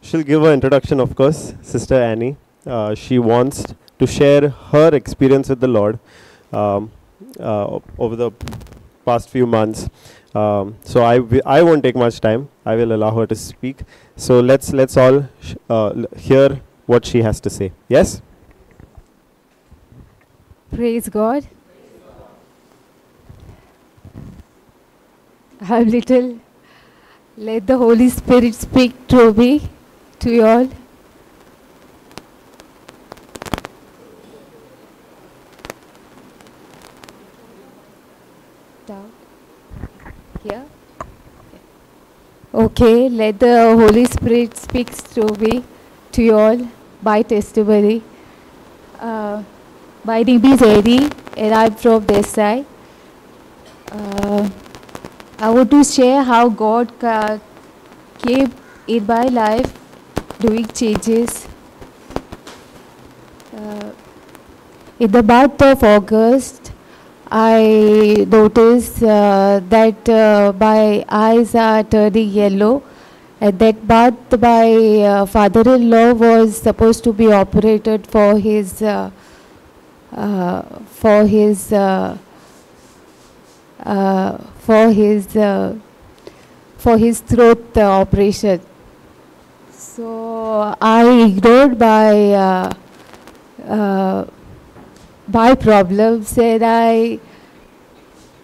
She'll give her introduction, of course, Sister Annie. She wants to share her experience with the Lord over the past few months. So I won't take much time. I will allow her to speak. So let's all hear what she has to say. Yes? Praise God. I'm little. Let the Holy Spirit speak through me to you all. Down. Here. Okay, let the Holy Spirit speak through me to you all by testimony. My name is Eddie and I'm from this side. I want to share how God came in my life doing changes. In the month of August, I noticed that my eyes are turning yellow. At that month, my father-in-law was supposed to be operated for his throat operation. So I ignored my problems, and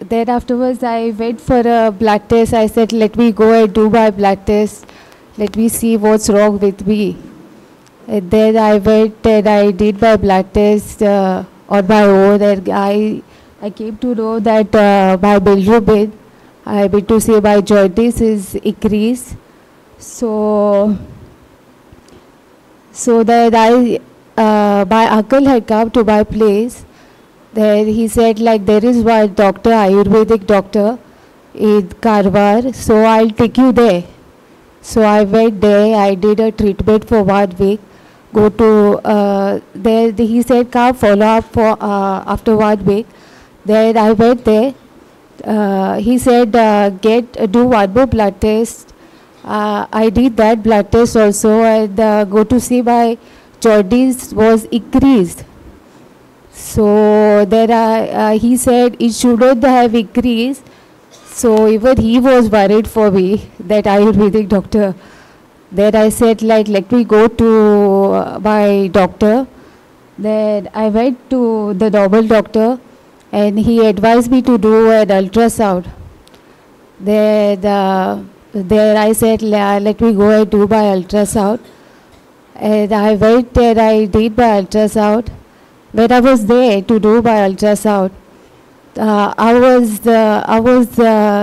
then afterwards I went for a blood test. I said, let me go and do my blood test. Let me see what's wrong with me. And then I went and I did my blood test on my own, and I came to know that my bilirubin, I mean to say my jaundice is increased. So that my uncle had come to my place. Then he said, like, there is one doctor, Ayurvedic doctor in Karwar, so I'll take you there. So I went there, I did a treatment for 1 week. Go to there, he said, come follow up for after 1 week. Then I went there. He said, do one more blood test. I did that blood test also, and go to see my jaundice was increased. So then he said it shouldn't have increased. So even he was worried for me, that Ayurvedic doctor. Then I said, like, let me go to my doctor. Then I went to the normal doctor, and he advised me to do an ultrasound. Then I said, let me go and do my ultrasound. And I went and I did my ultrasound. When I was there to do my ultrasound, I was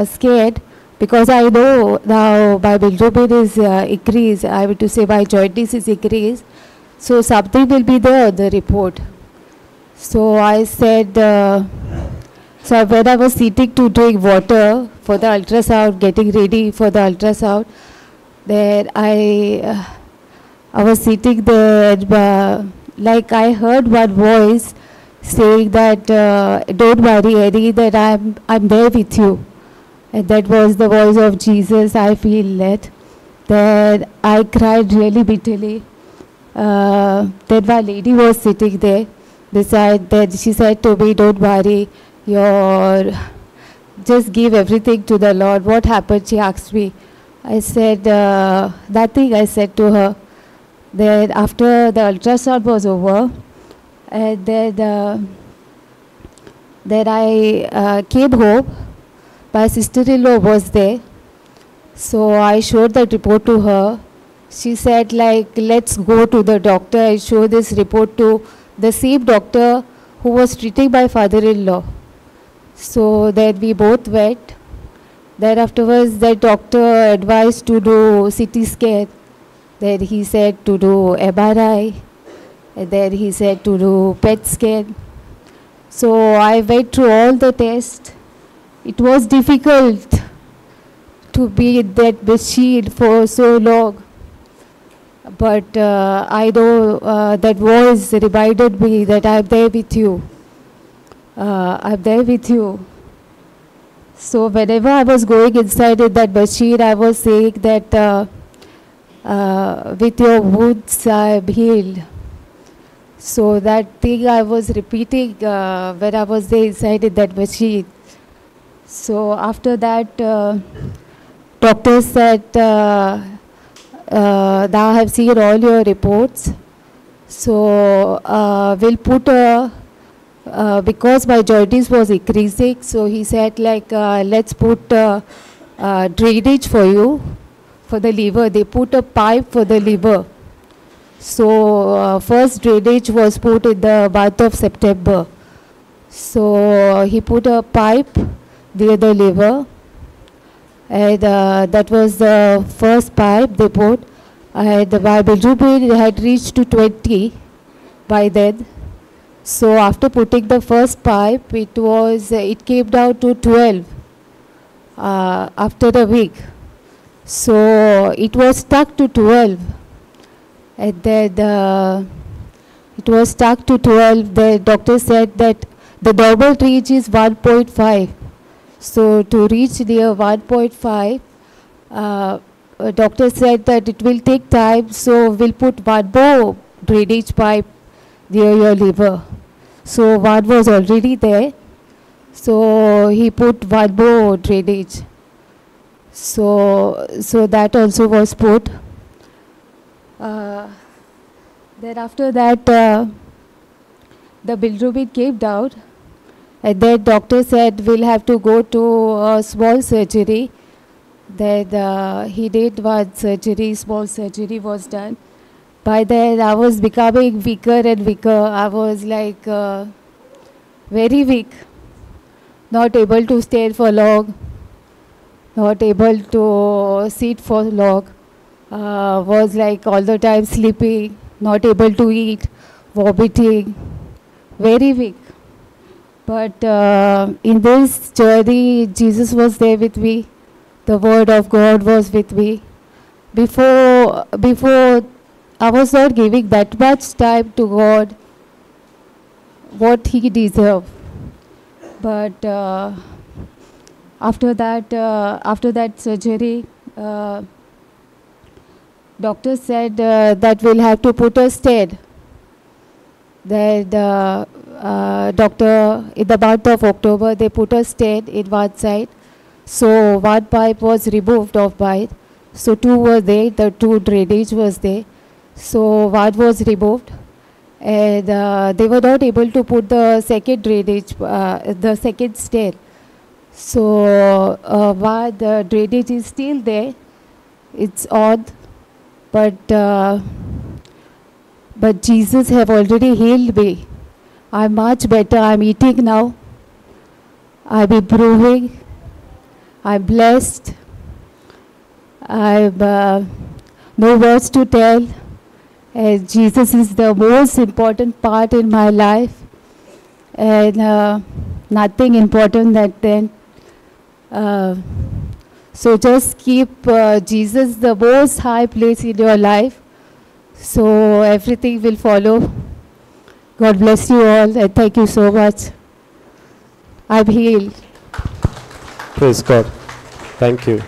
scared, because I know now my bilirubin is increased. I mean to say my jaundice is increased. So something will be there on the report. So I said, so when I was sitting to drink water for the ultrasound, getting ready for the ultrasound, then I was sitting there, and, like, I heard one voice saying that, don't worry, Eddie, that I'm there with you. And that was the voice of Jesus. I feel that. Then I cried really bitterly. Then my lady was sitting there beside. Then she said to me, don't worry, just give everything to the Lord. What happened? She asked me. I said, nothing, I said to her. Then after the ultrasound was over, and then I came home. My sister-in-law was there. So I showed that report to her. She said, like, let's go to the doctor and show this report to the same doctor who was treating my father-in-law. So then we both went. Then afterwards, the doctor advised to do CT scan. Then he said to do MRI. And then he said to do PET scan. So I went through all the tests. It was difficult to be in that machine for so long. But I know that voice reminded me that I'm there with you. I'm there with you. So whenever I was going inside in that machine, I was saying that with your wounds I am healed. So that thing I was repeating when I was there inside in that machine. So after that, doctor said, now I have seen all your reports. So we'll put because my jaundice was increasing, so he said like, let's put drainage for you, for the liver. They put a pipe for the liver. So first drainage was put in the month of September. So he put a pipe near the liver, and that was the first pipe they put. And my bilirubin had reached to 20 by then. So after putting the first pipe, it came down to 12 after a week. So it was stuck to 12. And then it was stuck to 12. The doctor said that the normal reach is 1.5. So to reach near 1.5, doctor said that it will take time, so we'll put one more drainage pipe near your liver. So one was already there, so he put one more drainage. So that also was put. Then after that, the bilirubin came down, and then doctor said we'll have to go to a small surgery. Then he did one surgery, small surgery was done. By then I was becoming weaker and weaker. I was like very weak, not able to stand for long, not able to sit for long. Was like all the time sleeping, not able to eat, vomiting, very weak. But in this journey, Jesus was there with me. The word of God was with me. Before I was not giving that much time to God, what He deserved. But after that surgery, doctor said that we'll have to put a stent. Then doctor, in the month of October, they put a stent in one side. So one pipe was removed of mine. So two were there, the two drainage was there. So one was removed, and they were not able to put the second drainage, the second stent. So while the drainage is still there, it's on, but Jesus have already healed me. I'm much better. I'm eating now. I'm improving. I'm blessed. I've no words to tell. And Jesus is the most important part in my life, and nothing important than then. So just keep Jesus the most high place in your life, so everything will follow. God bless you all, and thank you so much. I'm healed. Praise God. Thank you.